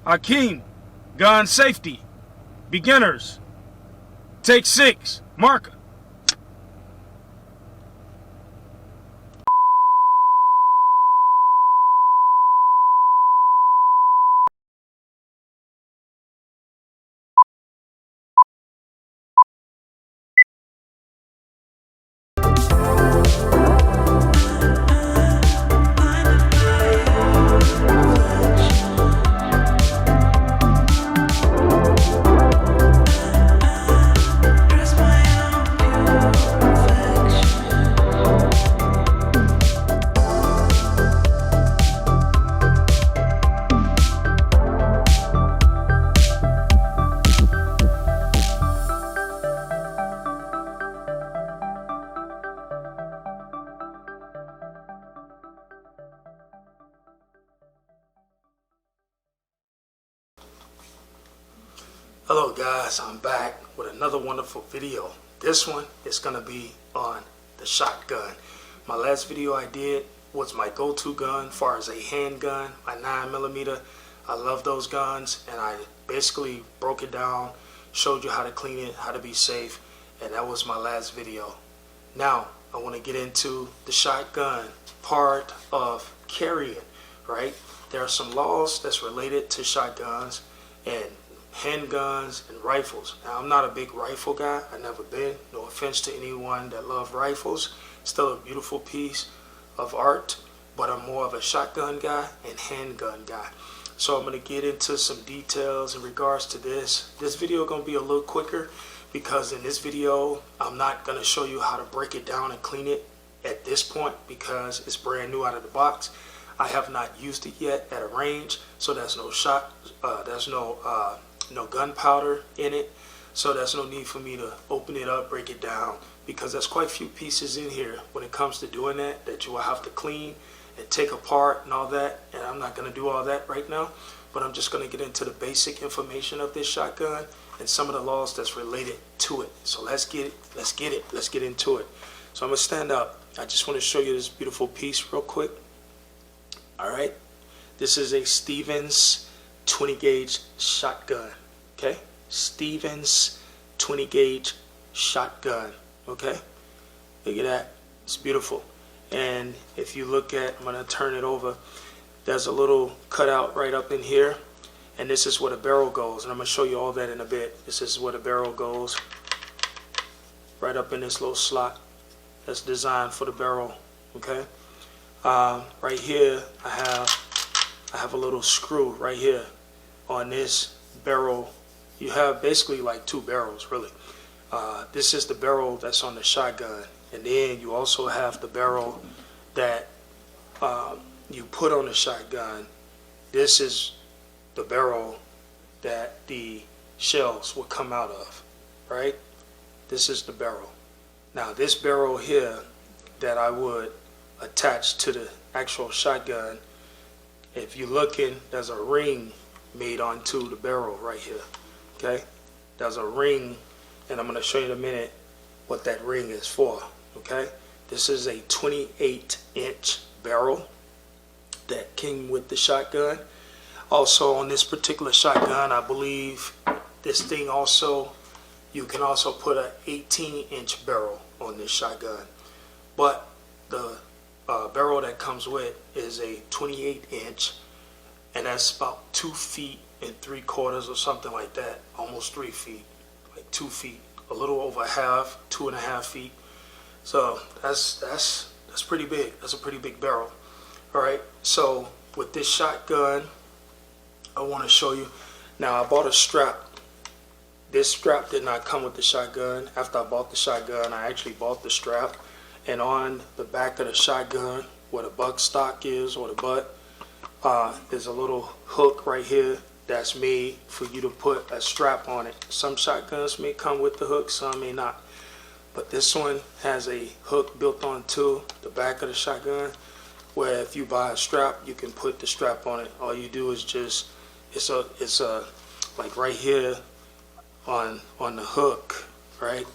Akeem, gun safety. Beginners. Take 6. Marker. Hello guys, I'm back with another wonderful video. This one is going to be on the shotgun. My last video I did was my go-to gun as far as a handgun, my 9mm. I love those guns, and I basically broke it down, showed you how to clean it, how to be safe, and that was my last video. Now I want to get into the shotgun part of carrying, right? There are some laws that's related to shotguns and handguns and rifles. Now, I'm not a big rifle guy. I never been. No offense to anyone that love rifles. Still a beautiful piece of art, but I'm more of a shotgun guy and handgun guy. So I'm going to get into some details in regards to this. This video is going to be a little quicker because in this video, I'm not going to show you how to break it down and clean it at this point because it's brand new out of the box. I have not used it yet at a range, so there's no no gunpowder in it, so there's no need for me to open it up, break it down, because there's quite a few pieces in here when it comes to doing that you will have to clean and take apart and all that, and I'm not going to do all that right now, but I'm just going to get into the basic information of this shotgun and some of the laws that's related to it. So let's get into it. So I'm going to stand up. I just want to show you this beautiful piece real quick. Alright, this is a Stevens 20 gauge shotgun. Okay, Stevens 20 gauge shotgun. Okay, look at that, it's beautiful. And if you look at, I'm going to turn it over, there's a little cutout right up in here, and this is where the barrel goes, and I'm going to show you all that in a bit. This is where the barrel goes, right up in this little slot that's designed for the barrel. Okay, right here I have a little screw right here on this barrel. You have basically like two barrels really. This is the barrel that's on the shotgun, and then you also have the barrel that you put on the shotgun. This is the barrel that the shells will come out of, right? This is the barrel. Now this barrel here that I would attach to the actual shotgun, if you're looking, there's a ring made onto the barrel right here. Okay, there's a ring, and I'm going to show you in a minute what that ring is for. Okay, this is a 28-inch barrel that came with the shotgun. Also on this particular shotgun, I believe this thing also, you can also put an 18-inch barrel on this shotgun, but the barrel that comes with is a 28-inch, and that's about 2 feet and 3/4 or something like that, almost 3 feet, like 2 feet, a little over half, 2.5 feet. So that's pretty big. That's a pretty big barrel. All right, so with this shotgun, I want to show you. Now I bought a strap. This strap did not come with the shotgun. After I bought the shotgun, I actually bought the strap. And on the back of the shotgun, where the butt stock is, or the butt, there's a little hook right here that's made for you to put a strap on it. Some shotguns may come with the hook, some may not. But this one has a hook built onto the back of the shotgun, where if you buy a strap, you can put the strap on it. All you do is just, it's a like right here on the hook, right?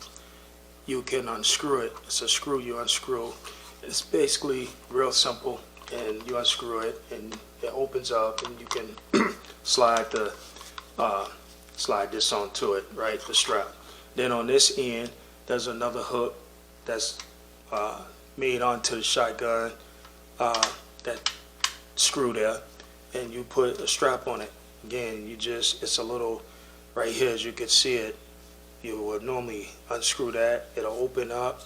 You can unscrew it. It's a screw you unscrew. It's basically real simple, and you unscrew it and it opens up, and you can slide this onto it, right, the strap. Then on this end, there's another hook that's made onto the shotgun, that screw there, and you put a strap on it. Again, it's a little, right here, as you can see it, you would normally unscrew that, it'll open up,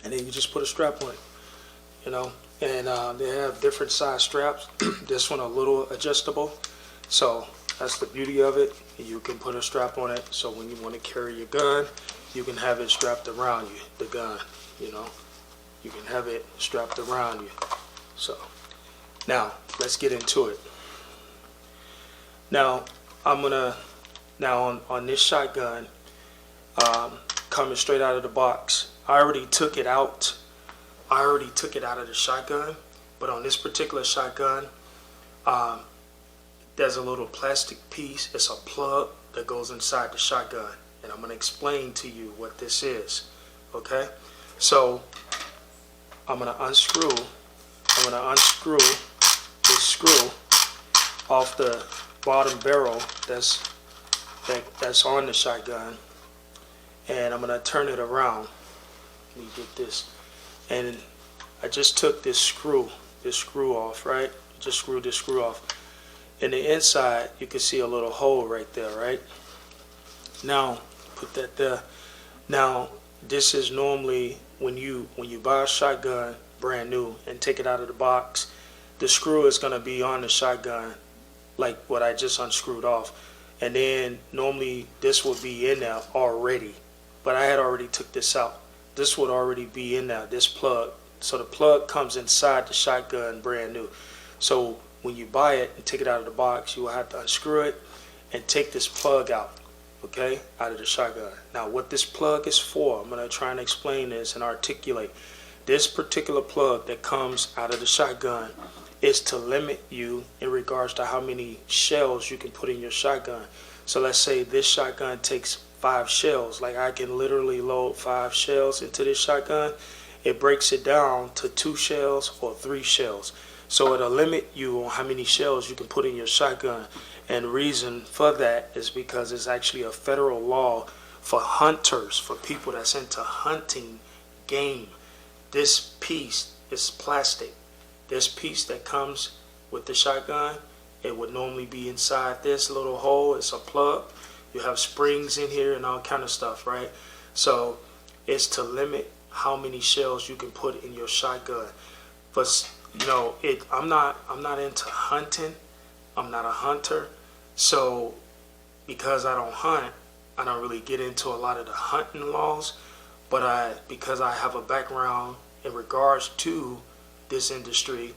and then you just put a strap on it, you know. And they have different size straps. This one a little adjustable, so that's the beauty of it. You can put a strap on it, so when you want to carry your gun, you can have it strapped around you, the gun, you know. You can have it strapped around you. So now let's get into it. Now on this shotgun, coming straight out of the box, I already took it out of the shotgun, but on this particular shotgun, there's a little plastic piece. It's a plug that goes inside the shotgun, and I'm going to explain to you what this is. Okay, so I'm going to unscrew this screw off the bottom barrel that's on the shotgun, and I'm going to turn it around. Let me get this. And I just took this screw off, right? Just screwed this screw off. In the inside, you can see a little hole right there, right? Now, put that there. Now, this is normally when you buy a shotgun brand new and take it out of the box, the screw is going to be on the shotgun, like what I just unscrewed off. And then normally this would be in there already, but I had already took this out. This would already be in there, this plug. So the plug comes inside the shotgun brand new. So when you buy it and take it out of the box, you will have to unscrew it and take this plug out, okay, out of the shotgun. Now what this plug is for, I'm going to try and explain this and articulate. This particular plug that comes out of the shotgun is to limit you in regards to how many shells you can put in your shotgun. So let's say this shotgun takes 5 shells, like I can literally load 5 shells into this shotgun. It breaks it down to 2 shells or 3 shells. So it'll limit you on how many shells you can put in your shotgun. And the reason for that is because it's actually a federal law for hunters, for people that's into hunting game. This piece is plastic. This piece that comes with the shotgun, it would normally be inside this little hole. It's a plug. You have springs in here and all kind of stuff, right? So it's to limit how many shells you can put in your shotgun. But you know, I'm not into hunting. I'm not a hunter. So because I don't hunt, I don't really get into a lot of the hunting laws. But because I have a background in regards to this industry,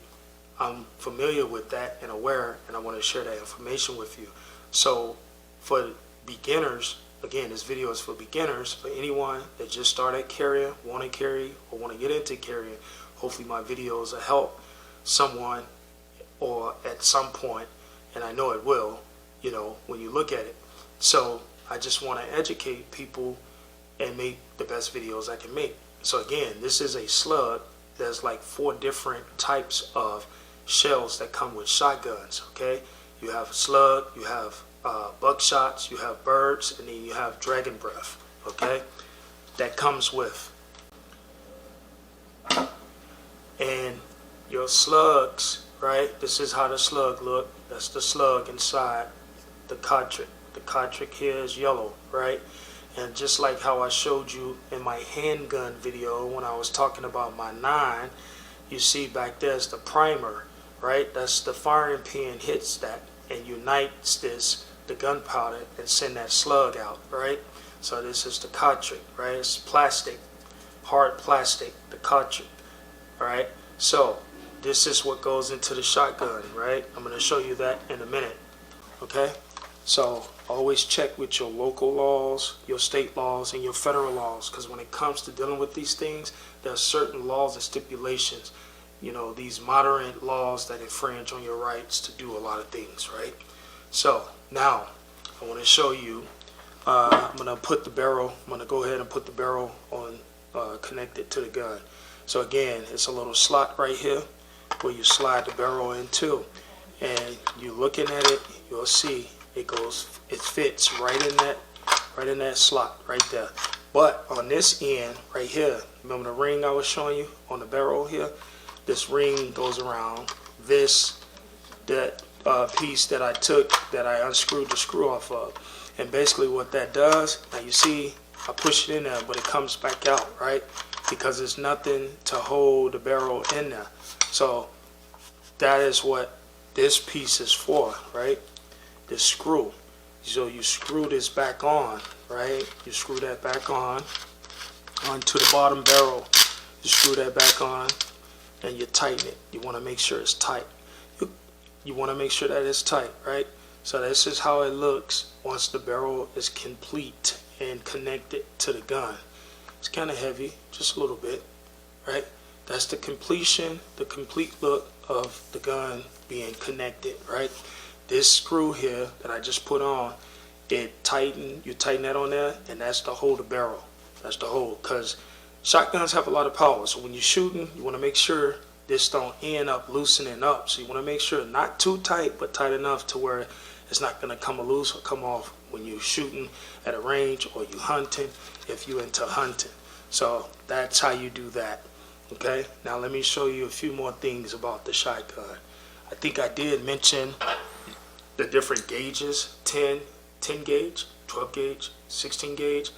I'm familiar with that and aware, and I want to share that information with you. So for beginners, again, this video is for beginners, for anyone that just started carrying, want to carry, or want to get into carrying. Hopefully my videos will help someone or at some point, and I know it will, you know, when you look at it. So I just want to educate people and make the best videos I can make. So again, this is a slug. There's like 4 different types of shells that come with shotguns, okay? You have slug, you have buckshots, you have birds, and then you have dragon breath, okay? That comes with. And your slugs, right? This is how the slug look. That's the slug inside the cartridge. The cartridge here is yellow, right? And just like how I showed you in my handgun video when I was talking about my 9, you see back there's the primer, right? That's the firing pin hits that and unites the gunpowder and send that slug out, right? So this is the cartridge, right? It's plastic, hard plastic, the cartridge, all right? So this is what goes into the shotgun, right? I'm going to show you that in a minute, okay? So always check with your local laws, your state laws, and your federal laws, because when it comes to dealing with these things, there are certain laws and stipulations, you know, these moderate laws that infringe on your rights to do a lot of things, right? So now I want to show you, I'm going to put the barrel, I'm going to go ahead and put the barrel on, connected to the gun. So again, it's a little slot right here where you slide the barrel into. and you looking at it, you'll see it fits right in that slot right there. But on this end right here, remember the ring I was showing you on the barrel here? This ring goes around that piece that I took, that I unscrewed the screw off of. And basically what that does, now you see I push it in there, but it comes back out, right? Because there's nothing to hold the barrel in there. So that is what this piece is for, right? This screw. So you screw this back on, right? You screw that back on onto the bottom barrel. You screw that back on and you tighten it. You want to make sure it's tight. You want to make sure that it's tight, right? So this is how it looks once the barrel is complete and connected to the gun. It's kind of heavy, just a little bit, right? That's the completion, the complete look of the gun being connected, right? This screw here that I just put on, you tighten that on there, and that's to hold the barrel. That's the hold, because shotguns have a lot of power. So when you're shooting, you want to make sure this don't end up loosening up. So you want to make sure not too tight, but tight enough to where it's not going to come loose or come off when you're shooting at a range or you hunting, if you're into hunting. So that's how you do that. Okay, now let me show you a few more things about the shotgun. I think I did mention the different gauges: 10 gauge, 12 gauge, 16 gauge,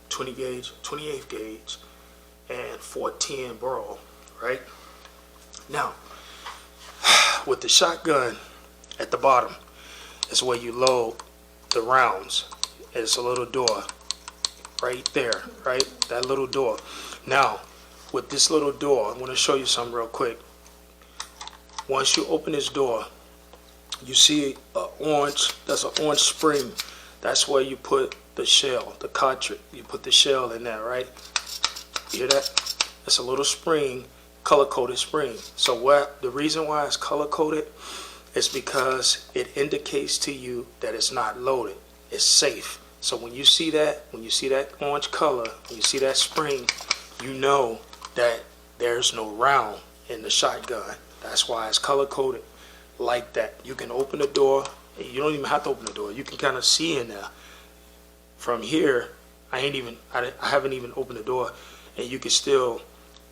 20 gauge, 28 gauge, and 410 burl, right? Now, with the shotgun at the bottom is where you load the rounds. It's a little door right there, right? That little door. Now, with this little door, I'm going to show you something real quick. Once you open this door, you see that's an orange spring. That's where you put the shell, the cartridge. You put the shell in there, right? You hear that? It's a little spring, color-coded spring. So the reason why it's color-coded is because it indicates to you that it's not loaded. It's safe. So when you see that orange color, when you see that spring, you know that there's no round in the shotgun. That's why it's color-coded like that. You can open the door. You don't even have to open the door. You can kind of see in there. From here, I haven't even opened the door, and you can still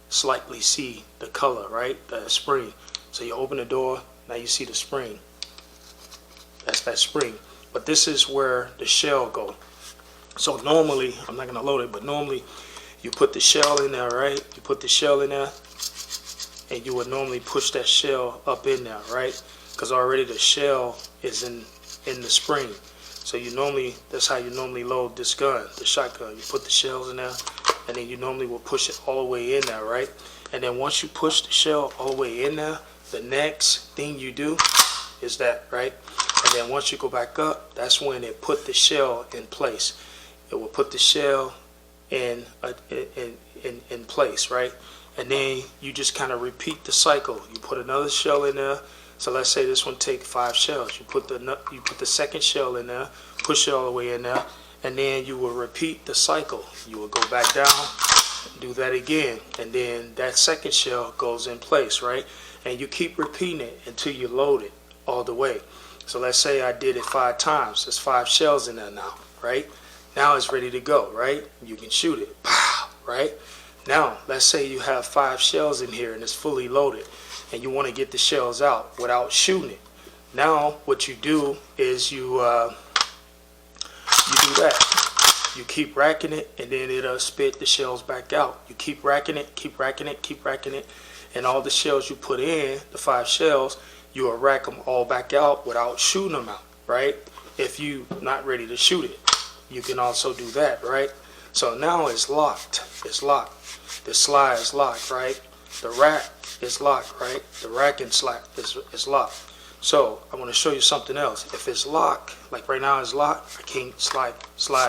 slightly see the color, right? The spring. So you open the door, now you see the spring. That's that spring. But this is where the shell go. So normally, I'm not gonna load it, but normally you put the shell in there, right? You put the shell in there, and you would normally push that shell up in there, right? Because already the shell is in the spring. So that's how you normally load this gun, the shotgun. You put the shells in there, and then you normally will push it all the way in there, right? And then once you push the shell all the way in there, the next thing you do is that, right? And then once you go back up, that's when it put the shell in place. It will put the shell in place, right? And then you just kind of repeat the cycle. You put another shell in there. So let's say this one take 5 shells. You put the second shell in there, push it all the way in there, and then you will repeat the cycle. You will go back down, do that again, and then that second shell goes in place, right? And you keep repeating it until you load it all the way. So let's say I did it 5 times. There's 5 shells in there now, right? Now it's ready to go, right? You can shoot it, pow, right? Now, let's say you have 5 shells in here and it's fully loaded, and you want to get the shells out without shooting it. Now, what you do is you do that. You keep racking it, and then it'll spit the shells back out. You keep racking it, keep racking it, keep racking it, and all the shells you put in, the 5 shells, you will rack them all back out without shooting them out, right? If you're not ready to shoot it, you can also do that, right? So now it's locked. It's locked. The slide is locked, right? The rack is locked, right? The rack and slack is locked. So I want to show you something else. If it's locked, like right now it's locked, I can't slide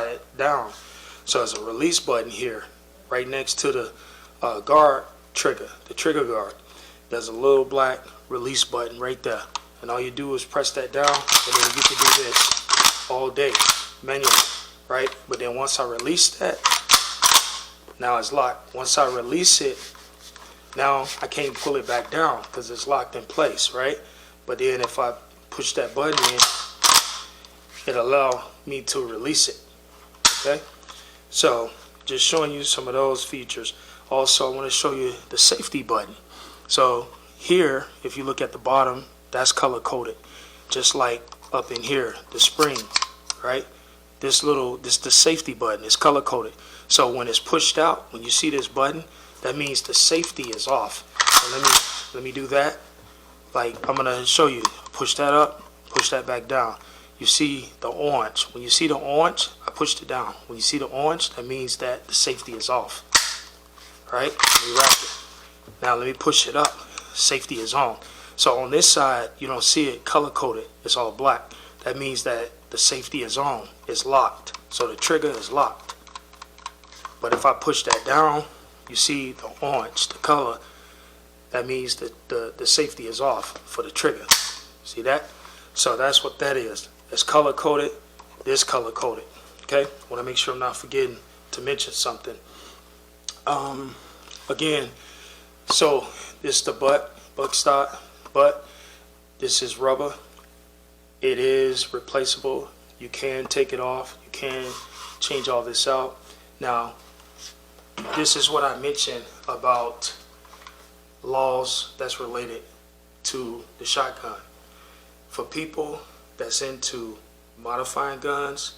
it down. So there's a release button here, right next to the guard trigger, the trigger guard. There's a little black release button right there. And all you do is press that down, and then you can do this all day, manually, right? But then once I release that, now it's locked. Once I release it, now I can't pull it back down because it's locked in place, right? But then if push that button in, it'll allow me to release it. Okay, so just showing you some of those features. Also, I want to show you the safety button. So here, if you look at the bottom, that's color coded, just like up in here, the spring, right? This the safety button is color coded. So when it's pushed out, when you see this button, that means the safety is off. So let me do that. Like, I'm gonna show you. Push that up, push that back down. You see the orange. When you see the orange, I pushed it down. When you see the orange, that means that the safety is off. All right? Let me wrap it. Now let me push it up. Safety is on. So on this side, you don't see it color coded. It's all black. That means that the safety is on. It's locked. So the trigger is locked. But if I push that down, you see the orange, the color. That means that the safety is off for the trigger. See that? So that's what that is. It's color coded. This color coded. Okay? I want to make sure I'm not forgetting to mention something. Again, so this is the buttstock butt. This is rubber. It is replaceable. You can take it off. You can change all this out. Now, this is what I mentioned about laws that's related to the shotgun. For people that's into modifying guns,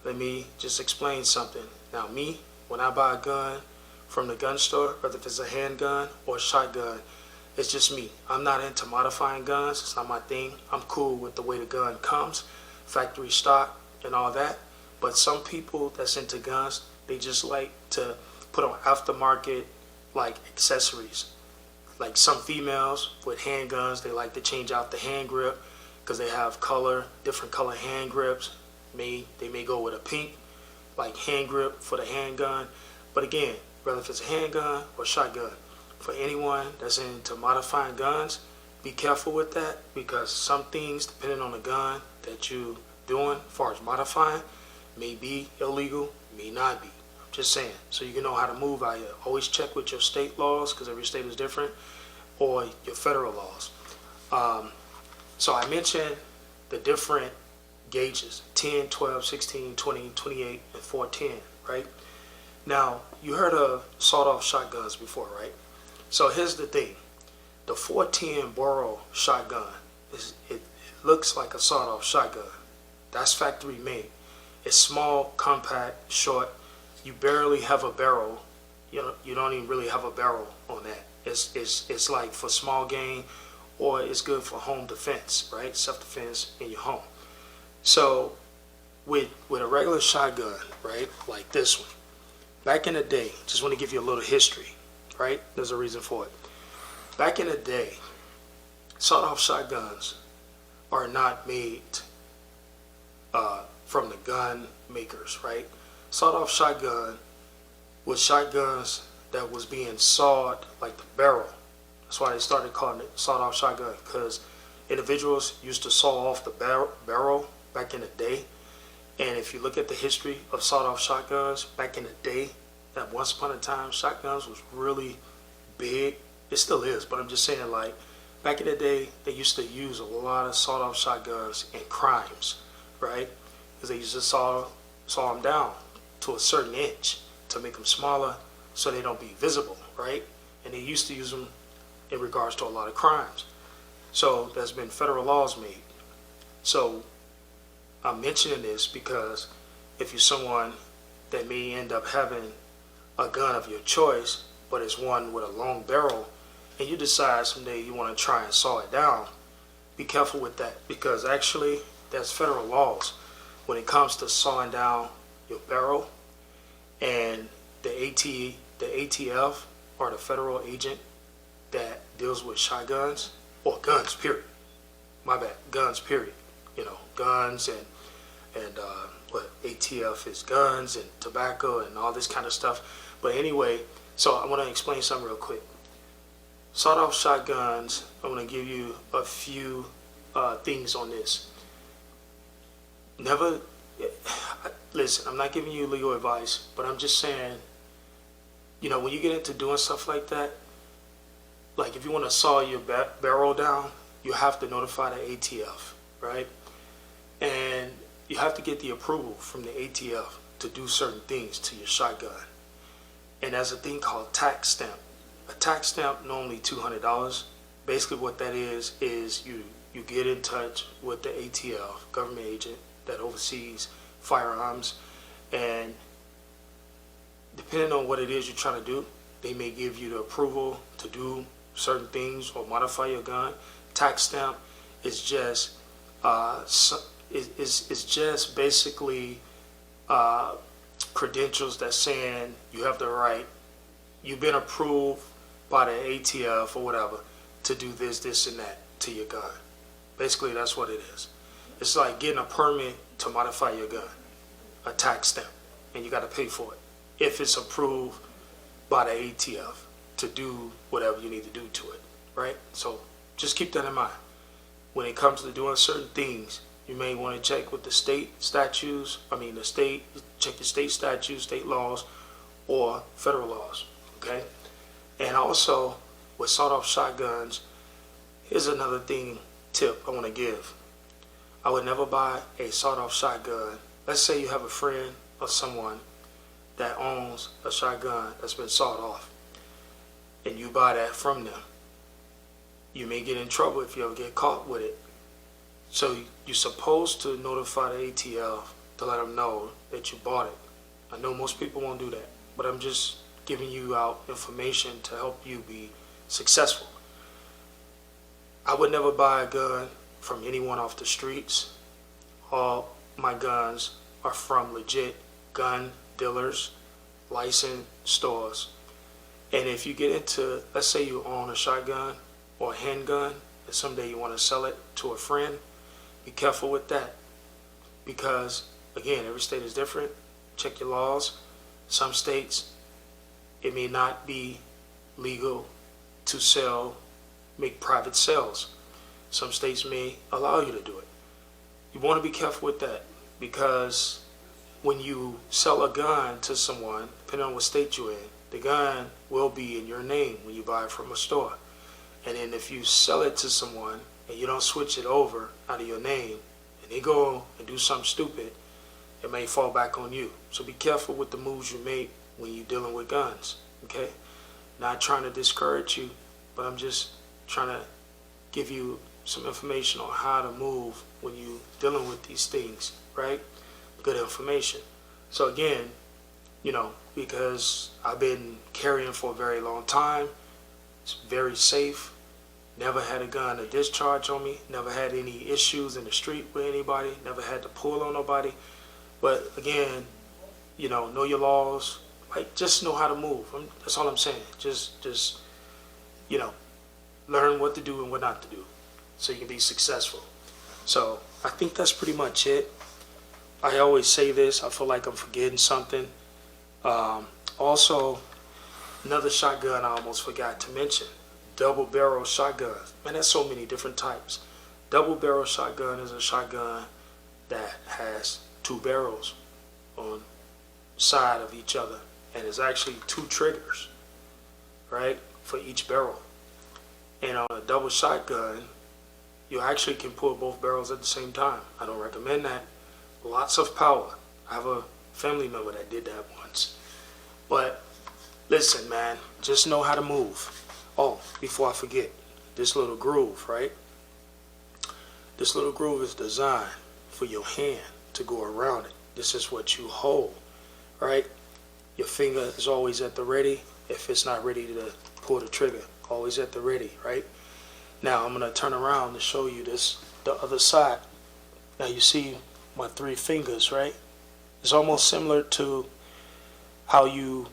let me just explain something. Now me, when I buy a gun from the gun store, whether if it's a handgun or a shotgun, it's just me. I'm not into modifying guns. It's not my thing. I'm cool with the way the gun comes, factory stock and all that. But some people that's into guns, they just like to put on aftermarket like accessories. Like some females with handguns, they like to change out the hand grip because they have different color hand grips. They may go with a pink like hand grip for the handgun. But again, whether if it's a handgun or shotgun, for anyone that's into modifying guns, be careful with that, because some things, depending on the gun that you're doing as far as modifying, may be illegal, may not be. I'm just saying, so you can know how to move out here. Always check with your state laws, because every state is different, or your federal laws. So I mentioned the different gauges, 10, 12, 16, 20, 28, and 410, right? Now, you heard of sawed-off shotguns before, right? So here's the thing. The 410 Boro shotgun, it looks like a sawed-off shotgun. That's factory made. It's small, compact, short. You barely have a barrel. You don't even really have a barrel on that. It's like for small game, or it's good for home defense, right? Self-defense in your home. So with a regular shotgun, right, like this one, back in the day, just want to give you a little history, right? There's a reason for it. Back in the day, sawed-off shotguns are not made from the gun makers, right? Sawed-off shotgun was shotguns that was being sawed like the barrel. That's why they started calling it sawed-off shotgun, because individuals used to saw off the barrel back in the day. And if you look at the history of sawed-off shotguns back in the day, that once upon a time shotguns was really big. It still is, but I'm just saying, like, back in the day, they used to use a lot of sawed-off shotguns in crimes, right? Because they used to saw them down to a certain inch to make them smaller so they don't be visible, right? And they used to use them in regards to a lot of crimes. So there's been federal laws made. So I'm mentioning this because if you're someone that may end up having a gun of your choice, but it's one with a long barrel, and you decide someday you want to try and saw it down, be careful with that, because actually there's federal laws when it comes to sawing down your barrel. And the ATF, or the federal agent that deals with shotguns, or guns period, my bad, guns period, guns and what ATF is guns and tobacco and all this kind of stuff. But anyway, so I want to explain something real quick. Sawed-off shotguns, I'm going to give you a few things on this. Never, listen, I'm not giving you legal advice, but I'm just saying, when you get into doing stuff like that, like if you want to saw your barrel down, you have to notify the ATF. right? And you have to get the approval from the ATF to do certain things to your shotgun. And there's a thing called tax stamp. A tax stamp, normally $200. Basically what that is you get in touch with the ATF, government agent that oversees firearms, and depending on what it is you're trying to do, they may give you the approval to do certain things or modify your gun. Tax stamp is just it's just basically credentials that's saying you have the right, you've been approved by the ATF or whatever to do this, this, and that to your gun. Basically, that's what it is. It's like getting a permit to modify your gun, a tax stamp, and you got to pay for it if it's approved by the ATF to do whatever you need to do to it, right? So just keep that in mind. When it comes to doing certain things, you may want to check with the state statutes, check the state statutes, state laws, or federal laws, okay? And also, with sawed-off shotguns, here's another tip I want to give. I would never buy a sawed-off shotgun. Let's say you have a friend or someone that owns a shotgun that's been sawed off, and you buy that from them. You may get in trouble if you ever get caught with it. So you're supposed to notify the ATF to let them know that you bought it. I know most people won't do that, but I'm just giving you out information to help you be successful. I would never buy a gun from anyone off the streets. All my guns are from legit gun dealers, licensed stores. And if you get into, let's say you own a shotgun or a handgun, and someday you want to sell it to a friend, be careful with that. Because, again, every state is different. Check your laws. Some states, it may not be legal to sell, make private sales. Some states may allow you to do it. You want to be careful with that, because when you sell a gun to someone, depending on what state you're in, the gun will be in your name when you buy it from a store. And then if you sell it to someone and you don't switch it over out of your name, and they go and do something stupid, it may fall back on you. So be careful with the moves you make when you're dealing with guns, okay? Not trying to discourage you, but I'm just trying to give you some information on how to move when you're dealing with these things, right? Good information. So again, because I've been carrying for a very long time, it's very safe. Never had a gun to discharge on me. Never had any issues in the street with anybody. Never had to pull on nobody. But again, know your laws. Like, just know how to move. That's all I'm saying. Just learn what to do and what not to do, so you can be successful. So I think that's pretty much it. I always say this. I feel like I'm forgetting something. Also, another shotgun I almost forgot to mention. Double barrel shotguns. Man, there's so many different types. Double barrel shotgun is a shotgun that has two barrels on side of each other, and it's actually two triggers, right, for each barrel. And on a double shotgun, you actually can pull both barrels at the same time. I don't recommend that. Lots of power. I have a family member that did that once. But listen, man, just know how to move. Oh, before I forget, this little groove, right? This little groove is designed for your hand to go around it. This is what you hold, right? Your finger is always at the ready. If it's not ready to pull the trigger, always at the ready, right? Now I'm gonna turn around to show you the other side. Now you see my three fingers, right? It's almost similar to how you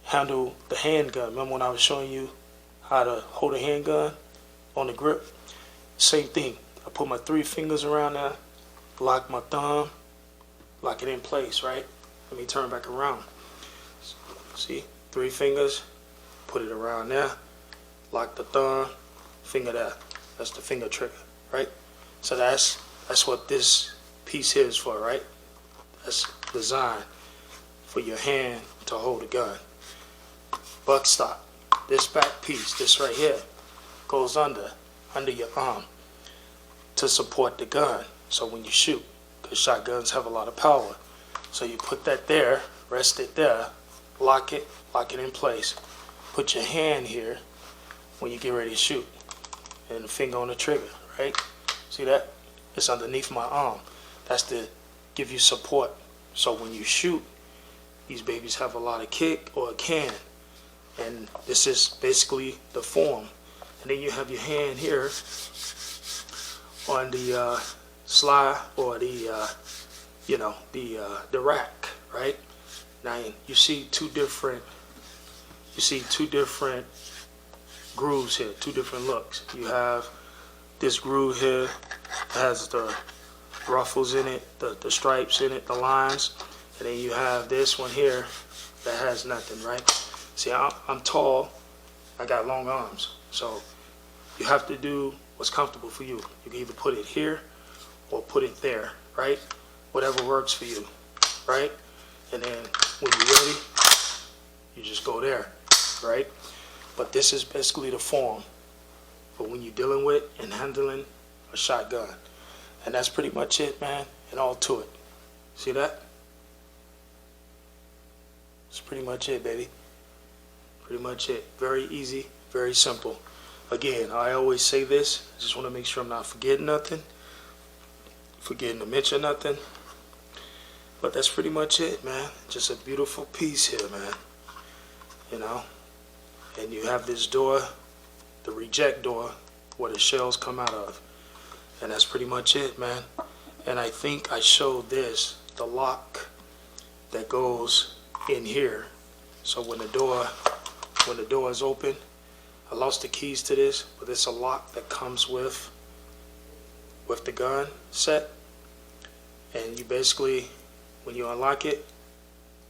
handle the handgun. Remember when I was showing you how to hold a handgun on the grip? Same thing. I put my three fingers around there, lock my thumb, lock it in place, right? Let me turn back around. See, three fingers, put it around there, lock the thumb, finger there. That's the finger trigger, right? So that's what this piece here is for, right? That's designed for your hand to hold a gun. Buckstock. This back piece, this right here, goes under your arm to support the gun. So when you shoot, because shotguns have a lot of power. So you put that there, rest it there, lock it in place. Put your hand here when you get ready to shoot, and the finger on the trigger, right? See that? It's underneath my arm. That's to give you support. So when you shoot, these babies have a lot of kick, or a can. And this is basically the form. And then you have your hand here on the slide, or the rack, right? Now you see two different grooves here, two different looks. You have this groove here that has the ruffles in it, the stripes in it, the lines, and then you have this one here that has nothing, right? See, I'm tall, I got long arms, so you have to do what's comfortable for you. You can either put it here or put it there, right? Whatever works for you, right? And then when you're ready, you just go there, right? But this is basically the form for when you're dealing with and handling a shotgun. And that's pretty much it, man, and all to it. See that? That's pretty much it, baby. Pretty much it. Very easy, very simple. Again, I always say this. I just want to make sure I'm not forgetting nothing, forgetting to mention nothing. But that's pretty much it, man. Just a beautiful piece here, man. You know? And you have this door, the reject door, where the shells come out of. And that's pretty much it, man. And I think I showed this, the lock that goes in here. So when the door is open, I lost the keys to this, but it's a lock that comes with the gun set. And you basically, when you unlock it,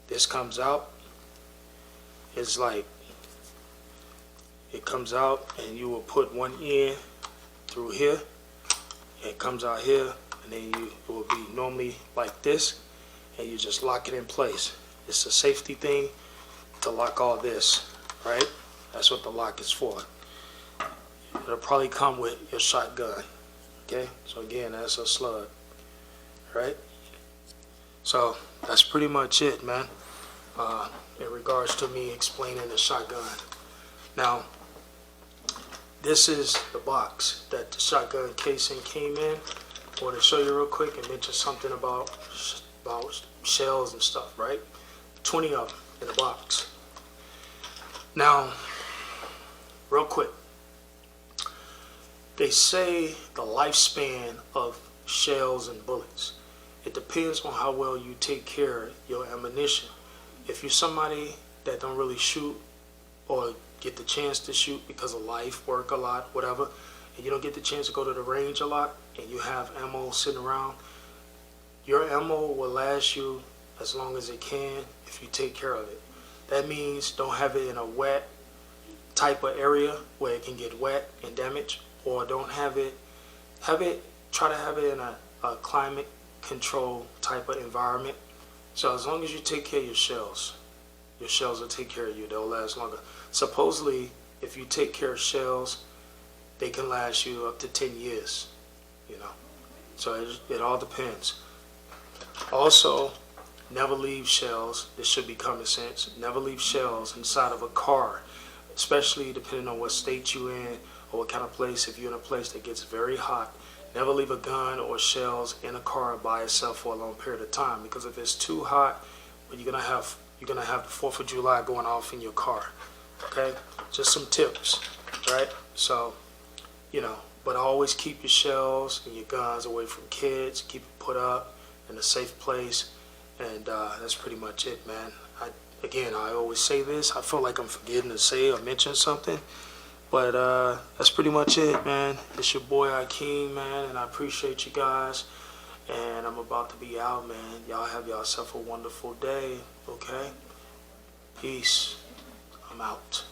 this comes out. It's like, it comes out, and you will put one end through here. It comes out here, and then it will be normally like this, and you just lock it in place. It's a safety thing to lock all this, right? That's what the lock is for. It'll probably come with your shotgun, okay? So again, that's a slug, right? So that's pretty much it, man, in regards to me explaining the shotgun. Now, this is the box that the shotgun casing came in. I want to show you real quick and mention something about shells and stuff, right? 20 of them in the box. Now, real quick, they say the lifespan of shells and bullets, it depends on how well you take care of your ammunition. If you're somebody that don't really shoot or get the chance to shoot because of life, work a lot, whatever, and you don't get the chance to go to the range a lot, and you have ammo sitting around, your ammo will last you as long as it can if you take care of it. That means don't have it in a wet type of area where it can get wet and damaged, or don't try to have it in a climate control type of environment. So as long as you take care of your shells will take care of you. They'll last longer. Supposedly, if you take care of shells, they can last you up to 10 years, you know. So it all depends. Also, never leave shells. This should be common sense. Never leave shells inside of a car, especially depending on what state you're in or what kind of place. If you're in a place that gets very hot, never leave a gun or shells in a car by itself for a long period of time, because if it's too hot, you're gonna have the 4th of July going off in your car. Okay, just some tips, right? So, you know, but always keep your shells and your guns away from kids. Keep it put up in a safe place, and that's pretty much it, man. I always say this. I feel like I'm forgetting to say or mention something, but that's pretty much it, man. It's your boy Akeem, man, and I appreciate you guys. And I'm about to be out, man. Y'all have yourself a wonderful day, okay? Peace. I'm out.